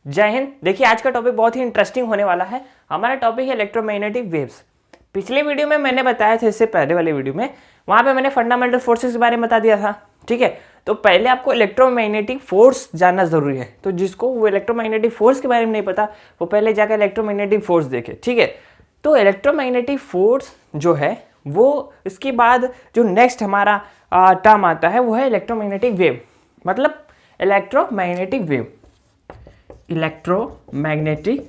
जय हिंद। देखिए आज का टॉपिक बहुत ही इंटरेस्टिंग होने वाला है। हमारा टॉपिक है इलेक्ट्रोमैग्नेटिक वेव्स। पिछले वीडियो में मैंने बताया था, इससे पहले वाले वीडियो में वहाँ पे मैंने फंडामेंटल फोर्सेस के बारे में बता दिया था। ठीक है, तो पहले आपको इलेक्ट्रोमैग्नेटिक फोर्स जानना ज़रूरी है। तो जिसको वो इलेक्ट्रोमैग्नेटिक फोर्स के बारे में नहीं पता वो पहले जाकर इलेक्ट्रोमैग्नेटिक फोर्स देखे। ठीक है, तो इलेक्ट्रोमैग्नेटिक फोर्स जो है वो इसके बाद जो नेक्स्ट हमारा टर्म आता है वो है इलेक्ट्रोमैग्नेटिक वेव। मतलब electromagnetic wave, electromagnetic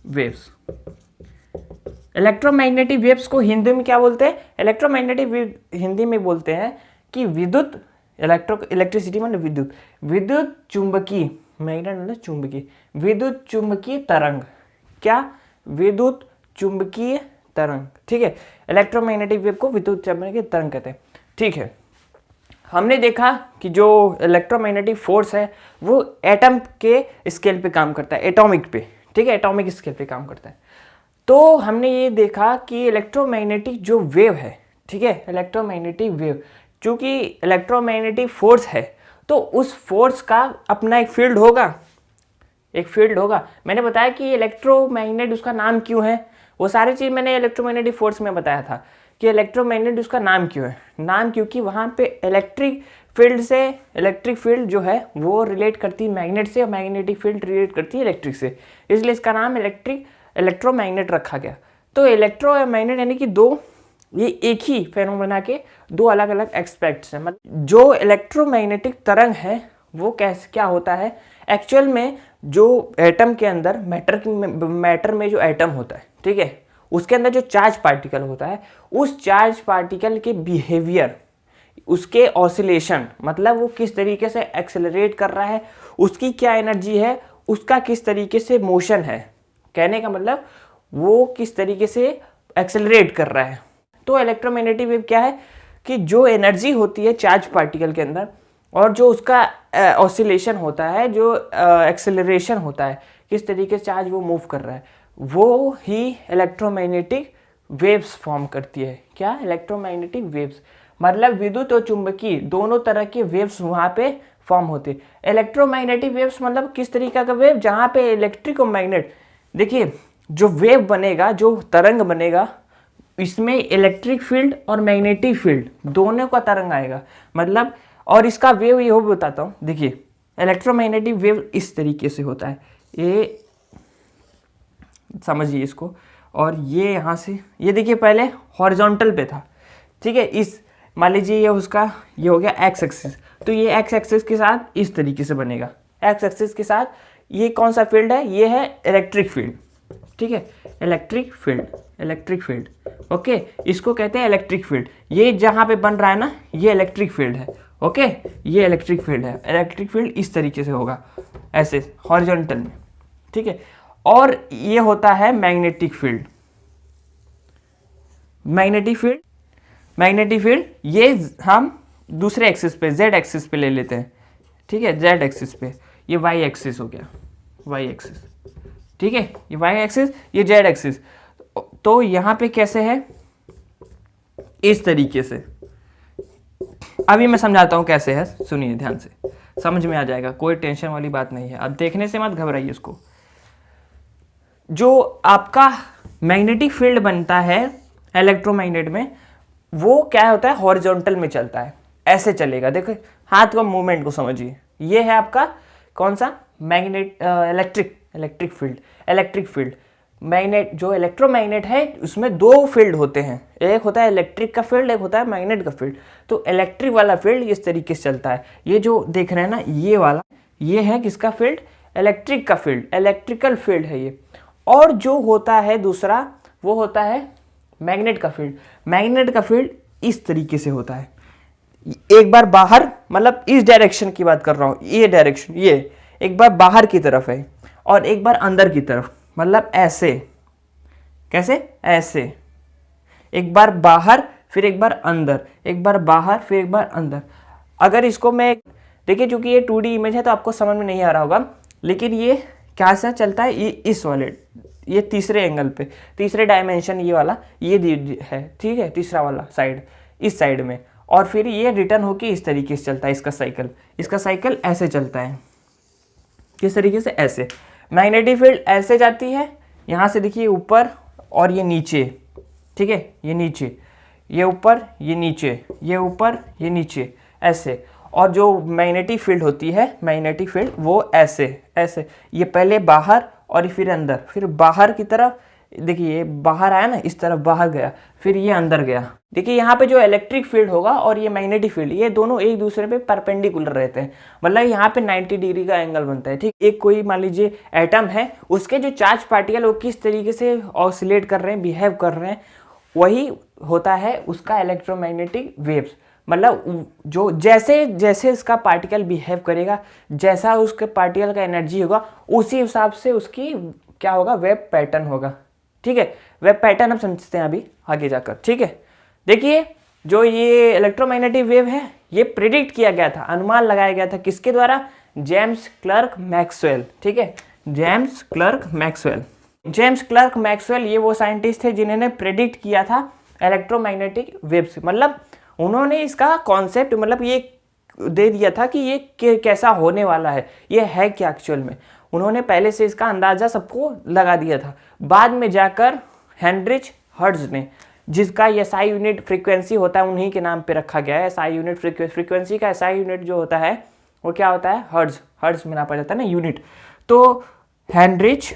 waves. Electromagnetic waves को हिंदी में क्या बोलते हैं? इलेक्ट्रोमैग्नेटिक वेव हिंदी में बोलते हैं कि विद्युत, इलेक्ट्रिसिटी मतलब विद्युत चुंबकीय, मैग्नेट मतलब चुंबकीय, विद्युत चुंबकीय तरंग। क्या? विद्युत चुंबकीय तरंग। ठीक है, इलेक्ट्रोमैग्नेटिक वेव को विद्युत चुंबकीय तरंग कहते हैं। ठीक है, हमने देखा कि जो इलेक्ट्रोमैग्नेटिक फोर्स है वो एटम के स्केल पे काम करता है, एटॉमिक पे। ठीक है, एटॉमिक स्केल पे काम करता है। तो हमने ये देखा कि इलेक्ट्रोमैग्नेटिक जो वेव है, ठीक है, इलेक्ट्रोमैग्नेटिक वेव, चूँकि इलेक्ट्रोमैग्नेटिक फोर्स है तो उस फोर्स का अपना एक फील्ड होगा, मैंने बताया कि इलेक्ट्रोमैग्नेट उसका नाम क्यों है, वो सारी चीज़ मैंने इलेक्ट्रोमैग्नेटिक फोर्स में बताया था कि इलेक्ट्रोमैग्नेट उसका नाम क्यों है। नाम क्योंकि वहाँ पे इलेक्ट्रिक फील्ड जो है वो रिलेट करती है मैग्नेट से और मैग्नेटिक फील्ड रिलेट करती है इलेक्ट्रिक से, इसलिए इसका नाम इलेक्ट्रोमैग्नेट रखा गया। तो इलेक्ट्रोमैग्नेट यानी कि दो, ये एक ही फेनोमेना के दो अलग अलग एस्पेक्ट्स हैं। मतलब जो इलेक्ट्रोमैग्नेटिक तरंग है वो क्या होता है एक्चुअल में, जो एटम के अंदर मैटर में जो एटम होता है, ठीक है, उसके अंदर जो चार्ज पार्टिकल होता है उस चार्ज पार्टिकल के बिहेवियर, उसके ऑसिलेशन, मतलब वो किस तरीके से एक्सेलरेट कर रहा है, उसकी क्या एनर्जी है, उसका किस तरीके से मोशन है, कहने का मतलब वो किस तरीके से एक्सेलरेट कर रहा है। तो इलेक्ट्रोमैग्नेटिक वेव क्या है कि जो एनर्जी होती है चार्ज पार्टिकल के अंदर और जो उसका ऑसिलेशन होता है, जो एक्सेलरेशन होता है, किस तरीके से चार्ज वो मूव कर रहा है, वो ही इलेक्ट्रोमैग्नेटिक वेव्स फॉर्म करती है। क्या? इलेक्ट्रोमैग्नेटिक वेव्स मतलब विद्युत और चुंबकीय दोनों तरह के वेव्स वहाँ पे फॉर्म होते हैं। इलेक्ट्रोमैग्नेटिक वेव्स मतलब किस तरीके का वेव, जहाँ पे इलेक्ट्रिक और मैग्नेट, देखिए जो वेव बनेगा, जो तरंग बनेगा, इसमें इलेक्ट्रिक फील्ड और मैग्नेटिक फील्ड दोनों का तरंग आएगा। मतलब और इसका वेव ये भी बताता हूँ। देखिए इलेक्ट्रोमैग्नेटिक वेव इस तरीके से होता है, ये समझिए इसको, और ये यहाँ से, ये देखिए पहले हॉरिजॉन्टल पे था, ठीक है, इस मान लीजिए ये उसका ये हो गया एक्स एक्सिस, तो ये एक्स एक्सिस के साथ इस तरीके से बनेगा। एक्स एक्सिस के साथ ये कौन सा फील्ड है? ये है इलेक्ट्रिक फील्ड। ठीक है, इलेक्ट्रिक फील्ड, ओके, इसको कहते हैं इलेक्ट्रिक फील्ड। ये जहाँ पे बन रहा है ना, ये इलेक्ट्रिक फील्ड है। ओके, ये इलेक्ट्रिक फील्ड है। इलेक्ट्रिक फील्ड इस तरीके से होगा, ऐसे हॉरिजॉन्टल में। ठीक है, और ये होता है मैग्नेटिक फील्ड। मैग्नेटिक फील्ड ये हम दूसरे एक्सिस पे, जेड एक्सिस पे ले लेते हैं। ठीक है, जेड एक्सिस पे, ये वाई एक्सिस हो गया, वाई एक्सिस। ठीक है, ये वाई एक्सिस, ये जेड एक्सिस। तो यहाँ पे कैसे है? इस तरीके से। अभी मैं समझाता हूँ कैसे है, सुनिए ध्यान से, समझ में आ जाएगा, कोई टेंशन वाली बात नहीं है। अब देखने से मत घबराइए इसको। जो आपका मैग्नेटिक फील्ड बनता है इलेक्ट्रोमैग्नेट में, वो क्या होता है? हॉरिजॉन्टल में चलता है, ऐसे चलेगा। देखो हाथ का मूवमेंट को समझिए, ये है आपका कौन सा? Electric field. मैग्नेट, जो इलेक्ट्रोमैग्नेट है उसमें दो फील्ड होते हैं, एक होता है इलेक्ट्रिक का फील्ड, एक होता है मैग्नेट का फील्ड। तो इलेक्ट्रिक वाला फील्ड इस तरीके से चलता है। ये जो देख रहे हैं ना, ये वाला, ये है किसका फील्ड? इलेक्ट्रिक का फील्ड, इलेक्ट्रिकल फील्ड है ये। और जो होता है दूसरा, वो होता है मैग्नेट का फील्ड। मैग्नेट का फील्ड इस तरीके से होता है, एक बार बाहर, मतलब इस डायरेक्शन की बात कर रहा हूँ, ये डायरेक्शन, ये एक बार बाहर की तरफ है और एक बार अंदर की तरफ, मतलब ऐसे। कैसे? ऐसे, एक बार बाहर फिर एक बार अंदर, एक बार बाहर फिर एक बार अंदर। अगर इसको मैं, देखिए चूंकि ये 2D इमेज है तो आपको समझ में नहीं आ रहा होगा, लेकिन ये क्या सा चलता है, ये इस वाले, ये तीसरे एंगल पे, तीसरे डायमेंशन ये वाला, ये है, ठीक है, तीसरा वाला साइड, इस साइड में, और फिर ये रिटर्न होके इस तरीके से चलता है इसका साइकिल ऐसे चलता है, किस तरीके से, ऐसे। मैग्नेटिक फील्ड ऐसे जाती है, यहाँ से देखिए ऊपर और ये नीचे, ठीक है, ये नीचे, ये ऊपर, ये नीचे, ये ऊपर, ये नीचे, ऐसे। और जो मैग्नेटिक फील्ड होती है, मैग्नेटिक फील्ड वो ऐसे ऐसे, ये पहले बाहर और फिर अंदर, फिर बाहर की तरफ, देखिए ये बाहर आया ना, इस तरफ बाहर गया, फिर ये अंदर गया। देखिए यहाँ पे जो इलेक्ट्रिक फील्ड होगा और ये मैग्नेटिक फील्ड, ये दोनों एक दूसरे पे परपेंडिकुलर रहते हैं, मतलब यहाँ पे 90 डिग्री का एंगल बनता है, ठीक। एक कोई मान लीजिए एटम है, उसके जो चार्ज पार्टिकल वो किस तरीके से ऑसिलेट कर रहे हैं, बिहेव कर रहे हैं, वही होता है उसका इलेक्ट्रोमैग्नेटिक वेव्स। मतलब जो जैसे जैसे इसका पार्टिकल बिहेव करेगा, जैसा उसके पार्टिकल का एनर्जी होगा, उसी हिसाब से उसकी क्या होगा, वेव पैटर्न होगा, ठीक है। वेव पैटर्न हम समझते हैं अभी आगे जाकर, ठीक है। देखिए जो ये इलेक्ट्रोमैग्नेटिक वेव है, ये प्रिडिक्ट किया गया था, अनुमान लगाया गया था, किसके द्वारा, जेम्स क्लर्क मैक्सवेल, ठीक है, James clerk Maxwell. James clerk Maxwell ये वो साइंटिस्ट थे जिन्होंने प्रेडिक्ट किया था इलेक्ट्रोमैग्नेटिक वेव्स। मतलब उन्होंने इसका कॉन्सेप्ट मतलब ये दे दिया था कि ये कैसा होने वाला है, ये है क्या एक्चुअल में। उन्होंने पहले से इसका अंदाज़ा सबको लगा दिया था। बाद में जाकर हेनरिच हर्ट्ज ने, जिसका एसआई यूनिट फ्रीक्वेंसी होता है, उन्हीं के नाम पे रखा गया है। एसआई यूनिट फ्रीक्वेंसी का एसआई यूनिट जो होता है वो क्या होता है, हर्ट्ज में नापा जाता है ना, यूनिट। तो हेनरिच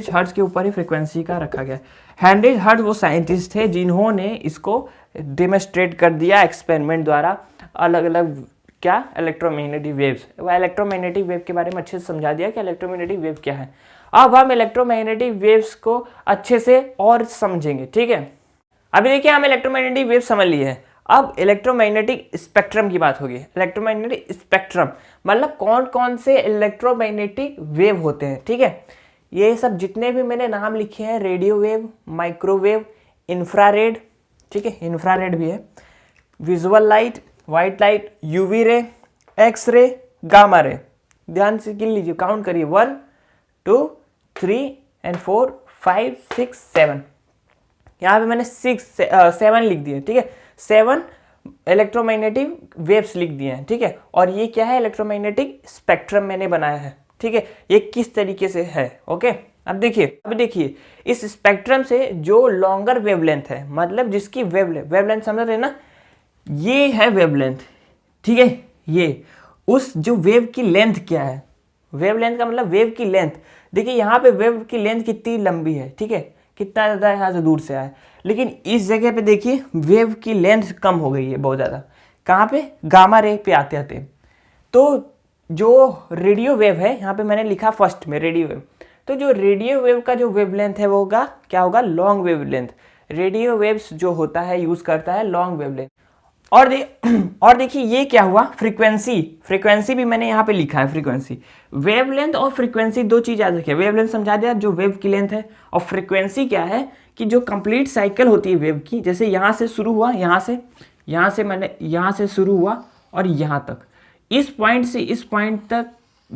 हर्ट्ज के ऊपर ही फ्रीक्वेंसी का रखा गया। हेनरिच हर्ट्ज वो साइंटिस्ट थे जिन्होंने इसको डेमोन्स्ट्रेट कर दिया एक्सपेरिमेंट द्वारा, अलग अलग क्या, इलेक्ट्रोमैग्नेटिक वेव्स। वो इलेक्ट्रोमैग्नेटिक वेव के बारे में अच्छे से समझा दिया कि इलेक्ट्रोमैग्नेटिक वेव क्या है। अब हम इलेक्ट्रोमैग्नेटिक वेव्स को अच्छे से और समझेंगे, ठीक है। अभी देखिए हम इलेक्ट्रोमैग्नेटिक वेव समझ लिए हैं, अब इलेक्ट्रोमैग्नेटिक स्पेक्ट्रम की बात होगी। इलेक्ट्रोमैग्नेटिक स्पेक्ट्रम मतलब कौन कौन से इलेक्ट्रोमैग्नेटिक वेव होते हैं, ठीक है। ये सब जितने भी मैंने नाम लिखे हैं, रेडियो वेव, माइक्रोवेव, इंफ्रारेड, ठीक है, इंफ्रारेड भी है, visual light, white light, UV ray, X ray, gamma ray. ध्यान से गिन लीजिए, काउंट करिए, 1 2 3 and 4 5 6 7। यहाँ पे मैंने 7 लिख दिए, ठीक है, 7 इलेक्ट्रोमैग्नेटिक वेव्स लिख दिए हैं, ठीक है। और ये क्या है, इलेक्ट्रोमैग्नेटिक स्पेक्ट्रम मैंने बनाया है, ठीक है। ये किस तरीके से है, ओके। अब देखिए इस स्पेक्ट्रम से जो लॉन्गर वेवलेंथ है, मतलब जिसकी वेवलेंथ समझ रहे ना, ये है वेवलेंथ, ठीक है। ये उस जो वेव की लेंथ क्या है, वेवलेंथ का मतलब वेव की लेंथ। देखिए यहाँ पे वेव की लेंथ कितनी लंबी है, ठीक है, कितना ज़्यादा यहाँ से दूर से आया है। लेकिन इस जगह पे देखिए वेव की लेंथ कम हो गई है बहुत ज़्यादा, कहाँ पे, गामा रे पे आते आते। तो जो रेडियो वेव है, यहाँ पे मैंने लिखा फर्स्ट में रेडियो वेव, तो जो रेडियो वेव का जो वेवलेंथ है वो होगा क्या होगा, लॉन्ग वेवलेंथ। रेडियो वेव्स जो होता है यूज़ करता है लॉन्ग वेवलेंथ। और देखिए ये क्या हुआ, फ्रीक्वेंसी भी मैंने यहाँ पे लिखा है, फ्रीक्वेंसी। वेवलेंथ और फ्रीक्वेंसी दो चीज़ याद रखिए। वेवलेंथ समझा दिया जो वेव की लेंथ है, और फ्रीक्वेंसी क्या है कि जो कंप्लीट साइकिल होती है वेव की, जैसे यहाँ से शुरू हुआ, यहाँ से शुरू हुआ और यहाँ तक, इस पॉइंट से इस पॉइंट तक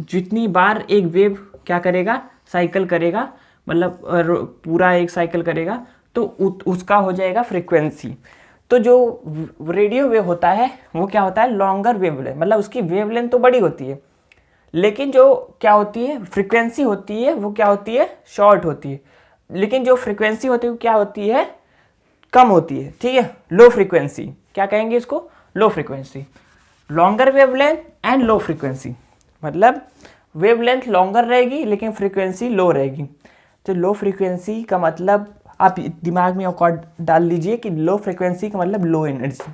जितनी बार एक वेव क्या करेगा, साइकिल करेगा, मतलब पूरा एक साइकिल करेगा, तो उसका हो जाएगा फ्रीक्वेंसी। तो जो रेडियो वेव होता है वो क्या होता है, लॉन्गर वेवलेंथ, मतलब उसकी वेवलेंथ तो बड़ी होती है, लेकिन जो क्या होती है फ्रीक्वेंसी होती है वो क्या होती है, शॉर्ट होती है। लेकिन जो फ्रीक्वेंसी होती है वो क्या होती है, कम होती है, ठीक है, लो फ्रीक्वेंसी। क्या कहेंगे इसको, low frequency. Longer wavelength and low frequency, मतलब वेवलेंथ लॉन्गर रहेगी लेकिन फ्रीक्वेंसी लो रहेगी। तो लो फ्रीक्वेंसी का मतलब आप दिमाग में अकॉर्ड डाल लीजिए कि लो फ्रीक्वेंसी का मतलब लो एनर्जी,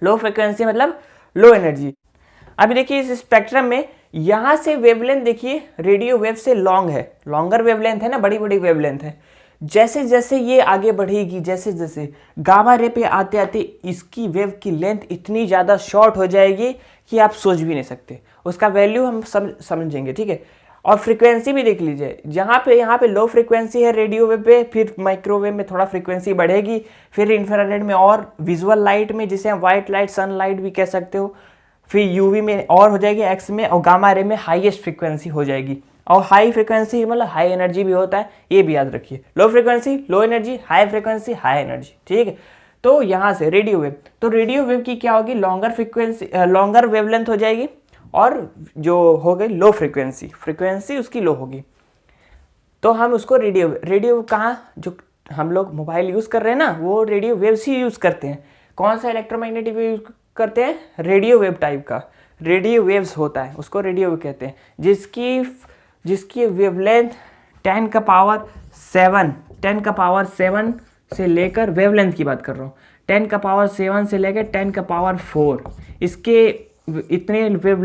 लो फ्रीक्वेंसी मतलब लो एनर्जी। अभी देखिए इस स्पेक्ट्रम में यहाँ से वेवलेंथ देखिए रेडियो वेव से लॉन्ग है, लॉन्गर वेवलेंथ है ना, बड़ी बड़ी वेवलेंथ है। जैसे जैसे ये आगे बढ़ेगी, जैसे जैसे गामा रे पे आते आते इसकी वेव की लेंथ इतनी ज़्यादा शॉर्ट हो जाएगी कि आप सोच भी नहीं सकते, उसका वैल्यू हम समझेंगे, ठीक है। और फ्रीक्वेंसी भी देख लीजिए, यहाँ पे लो फ्रीक्वेंसी है रेडियो वेव पे, फिर माइक्रोवेव में थोड़ा फ्रीक्वेंसी बढ़ेगी, फिर इंफ्रारेड में, और विजुअल लाइट में जिसे हम वाइट लाइट, सनलाइट भी कह सकते हो, फिर यूवी में और हो जाएगी, एक्स में, और गामा रे में हाईएस्ट फ्रीक्वेंसी हो जाएगी। और हाई फ्रिक्वेंसी मतलब हाई एनर्जी भी होता है, ये भी याद रखिए। Low frequency low energy, high frequency high energy, ठीक है। तो यहाँ से रेडियो वेव, तो रेडियो वेव की क्या होगी, लॉन्गर फ्रिक्वेंसी, लॉन्गर वेवलेंथ हो जाएगी, और जो हो गई लो फ्रिक्वेंसी, फ्रिक्वेंसी उसकी लो होगी, तो हम उसको रेडियो कहाँ, जो हम लोग मोबाइल यूज़ कर रहे हैं ना, वो रेडियो वेव्स ही यूज़ करते हैं। कौन सा इलेक्ट्रोमैग्नेटिक वेव यूज करते हैं, रेडियो वेव टाइप का, रेडियो वेव्स होता है, उसको रेडियो वेव कहते हैं, जिसकी वेवलेंथ 10 का पावर 7 से लेकर, वेवलेंथ की बात कर रहा हूँ, 10 का पावर 7 से लेकर 10 का पावर 4, इसके इतने वेव,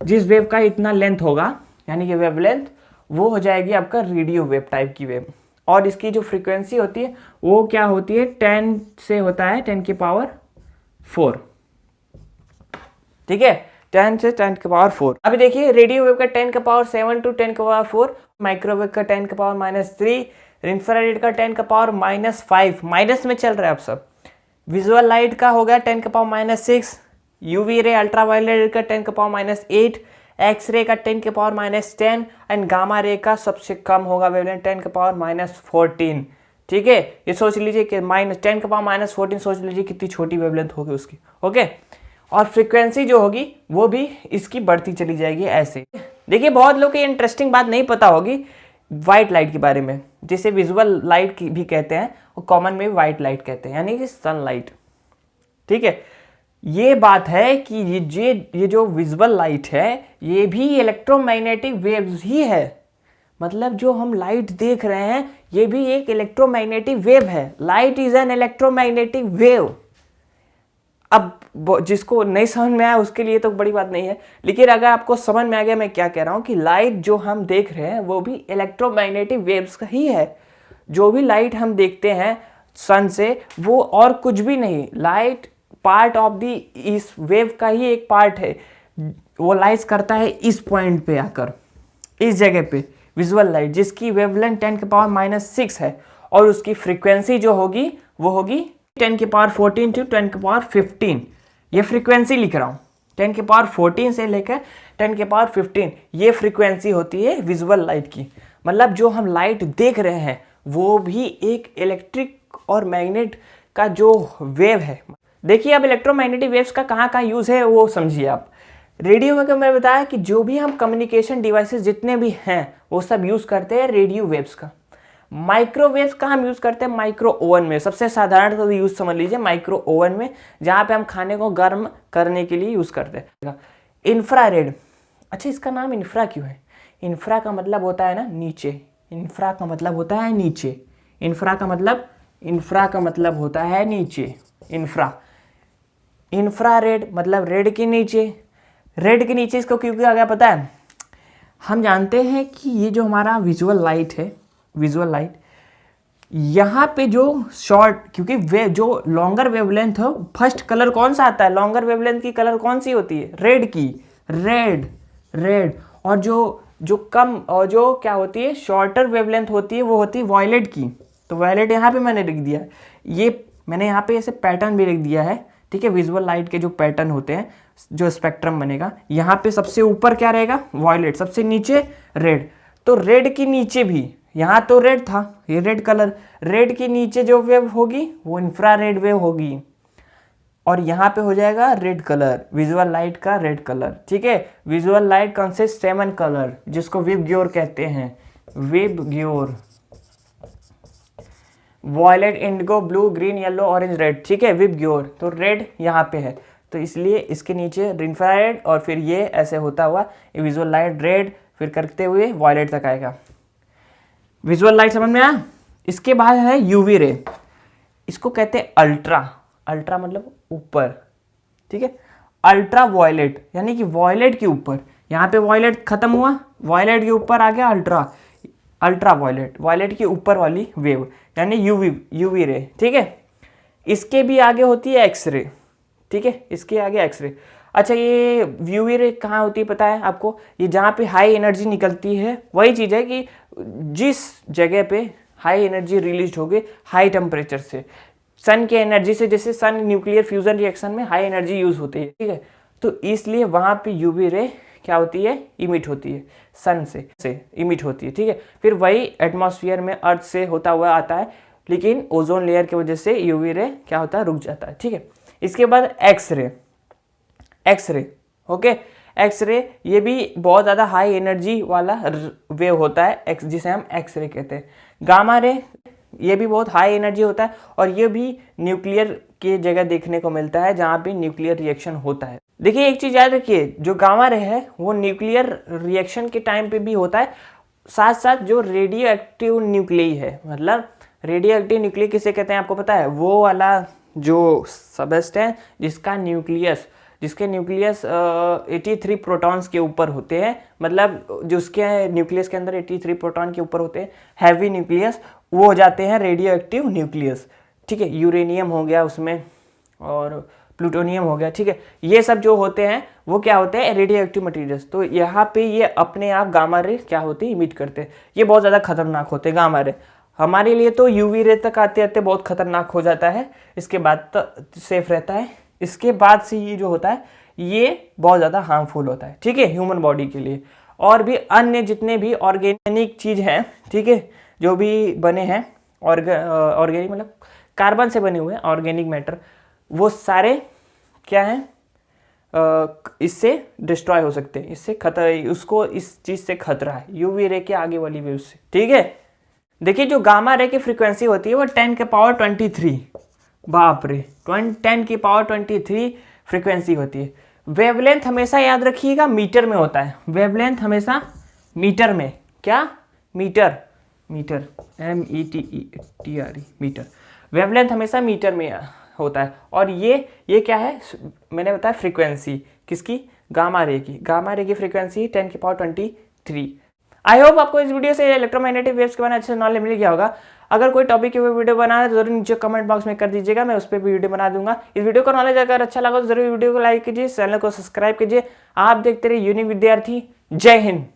जिस वेव का इतना लेंथ होगा, यानी कि वेवलेंथ, वो हो जाएगी आपका रेडियो वेव टाइप की वेव। और इसकी जो फ्रीक्वेंसी होती है वो क्या होती है, 10 से होता है 10 की पावर 4, ठीक है, 10 से 10 की पावर 4। अभी देखिए रेडियो वेव का 10 का पावर 7 टू 10 का पावर 4, माइक्रोवेव का 10 का पावर -3, इंफ्रारेड का 10 का पावर -5, माइनस में चल रहा है अब सब। विजुअल लाइट का हो गया 10 का पावर -6, यूवी रे अल्ट्रावायलेट का 10 का पावर -8, एक्स रे का 10 के पावर -10 एंड गामा रे का सबसे कम होगा वेवलेंथ 10 के पावर -14, ठीक है। ये सोच लीजिए कि -10 के पावर -14, सोच लीजिए कितनी छोटी वेवलेंथ होगी उसकी, ओके। और फ्रीक्वेंसी जो होगी वो भी इसकी बढ़ती चली जाएगी ऐसे। देखिए बहुत लोग को ये इंटरेस्टिंग बात नहीं पता होगी वाइट लाइट के बारे में, जिसे विजुअल लाइट भी कहते हैं और कॉमन में वाइट लाइट कहते हैं, यानी कि सनलाइट, ठीक है। ये बात है कि ये जो विजुअल लाइट है ये भी इलेक्ट्रोमैग्नेटिक वेव्स ही है, मतलब जो हम लाइट देख रहे हैं ये भी एक इलेक्ट्रोमैग्नेटिक वेव है। Light is an electromagnetic wave. अब जिसको नहीं समझ में आया उसके लिए तो बड़ी बात नहीं है, लेकिन अगर आपको समझ में आ गया मैं क्या कह रहा हूँ कि लाइट जो हम देख रहे हैं वो भी इलेक्ट्रोमैग्नेटिक वेव्स का ही है। जो भी लाइट हम देखते हैं सन से वो और कुछ भी नहीं, लाइट पार्ट ऑफ दी इस वेव का ही एक पार्ट है। वो लाइट करता है इस पॉइंट पे आकर, इस जगह पे, विजुअल लाइट जिसकी वेवलेंथ 10 के पावर -6 है, और उसकी फ्रीक्वेंसी जो होगी वो होगी 10 के पावर 14 टू 10 के पावर 15। ये फ्रीक्वेंसी लिख रहा हूँ, 10 के पावर 14 से लेकर 10 के पावर 15, ये फ्रीक्वेंसी होती है विजुअल लाइट की। मतलब जो हम लाइट देख रहे हैं वो भी एक इलेक्ट्रिक और मैग्नेट का जो वेव है। देखिए अब इलेक्ट्रोमैग्नेटिक वेव्स का कहाँ कहाँ यूज़ है वो समझिए आप। रेडियो में मैं बताया कि जो भी हम कम्युनिकेशन डिवाइसेस जितने भी हैं वो सब यूज़ करते हैं रेडियो वेव्स का। माइक्रोवेव्स का हम यूज़ करते हैं माइक्रो ओवन में, सबसे साधारण तो यूज़ समझ लीजिए माइक्रो ओवन में, जहाँ पे हम खाने को गर्म करने के लिए यूज़ करते हैं। इंफ्रारेड, अच्छा इसका नाम इंफ्रा क्यों है? इंफ्रा का मतलब होता है ना नीचे, इंफ्रा का मतलब होता है नीचे, इंफ्रा का मतलब होता है नीचे, इंफ्रारेड मतलब रेड के नीचे। रेड के नीचे इसको क्यों किया गया पता है? हम जानते हैं कि ये जो हमारा विजुअल लाइट है, विजुअल लाइट, यहाँ पे जो शॉर्ट, क्योंकि वे जो लॉन्गर वेवलेंथ हो, फर्स्ट कलर कौन सा आता है? लॉन्गर वेवलेंथ की कलर कौन सी होती है? रेड की, रेड। और जो कम, और जो क्या होती है शॉर्टर वेवलेंथ होती है वो होती है वॉयलेट की। तो वॉयलेट यहाँ पे मैंने लिख दिया, ये मैंने यहाँ पे ऐसे पैटर्न भी लिख दिया है, ठीक है। विजुअल लाइट के जो पैटर्न होते हैं, जो स्पेक्ट्रम बनेगा, यहाँ पे सबसे ऊपर क्या रहेगा? वॉयलेट, सबसे नीचे रेड। तो रेड के नीचे भी, यहाँ तो रेड था, ये रेड कलर, रेड के नीचे जो वेव होगी वो इंफ्रारेड वेव होगी, और यहाँ पे हो जाएगा रेड कलर, विजुअल लाइट का रेड कलर, ठीक है। विजुअल लाइट कंसिस्ट 7 कलर, जिसको विबग्योर कहते हैं, VIBGYOR, violet, indigo, blue, green, yellow, orange, red, ठीक है, विबग्योर। तो रेड यहाँ पे है, तो इसलिए इसके नीचे इंफ्रारेड, और फिर ये ऐसे होता हुआ विजुअल लाइट रेड, फिर करते हुए वॉयलेट तक आएगा। विजुअल लाइट समझ में आया? इसके बाद है यूवी रे, इसको कहते हैं अल्ट्रा मतलब ऊपर, ठीक है। अल्ट्रा वॉयलेट यानी कि वॉयलेट के ऊपर, यहाँ पे वॉयलेट खत्म हुआ, वॉयलेट के ऊपर आ गया अल्ट्रा वॉयलेट, वॉयलेट के ऊपर वाली वेव यानी यूवी रे, ठीक है। इसके भी आगे होती है एक्सरे, ठीक है, इसके आगे एक्सरे। अच्छा ये यूवी रे कहाँ होती है पता है आपको? ये जहाँ पे हाई एनर्जी निकलती है, वही चीज़ है कि जिस जगह पे हाई एनर्जी रिलीज होगी हाई टेम्परेचर से, सन की एनर्जी से, जैसे सन न्यूक्लियर फ्यूजन रिएक्शन में हाई एनर्जी यूज़ होती है, ठीक है। तो इसलिए वहाँ पे यूवी रे क्या होती है, इमिट होती है, सन से इमिट होती है, ठीक है। फिर वही एटमॉस्फेयर में अर्थ से होता हुआ आता है, लेकिन ओजोन लेयर की वजह से यूवी रे क्या होता है, रुक जाता है, ठीक है। इसके बाद एक्सरे, ओके। एक्सरे ये भी बहुत ज़्यादा हाई एनर्जी वाला वेव होता है, जिसे हम एक्सरे कहते हैं। गामा रे ये भी बहुत हाई एनर्जी होता है और ये भी न्यूक्लियर की जगह देखने को मिलता है जहाँ पे न्यूक्लियर रिएक्शन होता है। देखिए एक चीज़ याद रखिए, जो गामा रे है वो न्यूक्लियर रिएक्शन के टाइम पे भी होता है, साथ साथ जो रेडियो एक्टिव न्यूक्लियई है, मतलब रेडियो एक्टिव न्यूक्लियई किसे कहते हैं आपको पता है, वो वाला जो सबस्टेंस जिसके न्यूक्लियस 83 प्रोटॉन्स के ऊपर होते हैं, मतलब जो उसके न्यूक्लियस के अंदर 83 प्रोटॉन के ऊपर होते हैं, हैवी न्यूक्लियस, वो हो जाते हैं रेडियो एक्टिव न्यूक्लियस, ठीक है। यूरेनियम हो गया उसमें और प्लूटोनियम हो गया, ठीक है। ये सब जो होते हैं वो क्या होते हैं, रेडियो एक्टिव मटीरियल्स। तो यहाँ पे ये अपने आप गामा रे क्या होते हैं, इमिट करते हैं। ये बहुत ज़्यादा खतरनाक होते हैं गामा रे, हमारे लिए तो यूवी रे तक आते आते बहुत खतरनाक हो जाता है, इसके बाद तो सेफ रहता है। इसके बाद से ये जो होता है ये बहुत ज़्यादा हार्मफुल होता है, ठीक है, ह्यूमन बॉडी के लिए। और भी अन्य जितने भी ऑर्गेनिक चीज़ हैं, ठीक है, जो भी बने हैं ऑर्गेनिक मतलब कार्बन से बने हुए हैं ऑर्गेनिक मैटर, वो सारे क्या हैं, इससे डिस्ट्रॉय हो सकते हैं, इससे उसको इस चीज़ से खतरा है यूवी रे के आगे वाली वेव से, ठीक है। देखिए जो गामा रे की फ्रीक्वेंसी होती है वो 10 के पावर 23, बाप रे, 10 की पावर 23 फ्रीक्वेंसी होती है। वेवलेंथ हमेशा याद रखिएगा मीटर में होता है, वेवलेंथ हमेशा मीटर में, क्या, मीटर METER, मीटर, वेवलेंथ हमेशा मीटर में होता है। और ये क्या है, मैंने बताया फ्रीक्वेंसी किसकी, गामा रे की फ्रीक्वेंसी 10 की पावर 23। आई होप आपको इस वीडियो से इलेक्ट्रोमैग्नेटिक वेव्स के बारे में अच्छे से नॉलेज मिल गया होगा। अगर कोई टॉपिक की वीडियो बनाना है तो जरूर नीचे कमेंट बॉक्स में कर दीजिएगा, मैं उस पर भी वीडियो बना दूंगा। इस वीडियो का नॉलेज अगर अच्छा लगा तो जरूर वीडियो को लाइक कीजिए, चैनल को सब्सक्राइब कीजिए। आप देखते रहिए यूनिक विद्यार्थी। जय हिंद।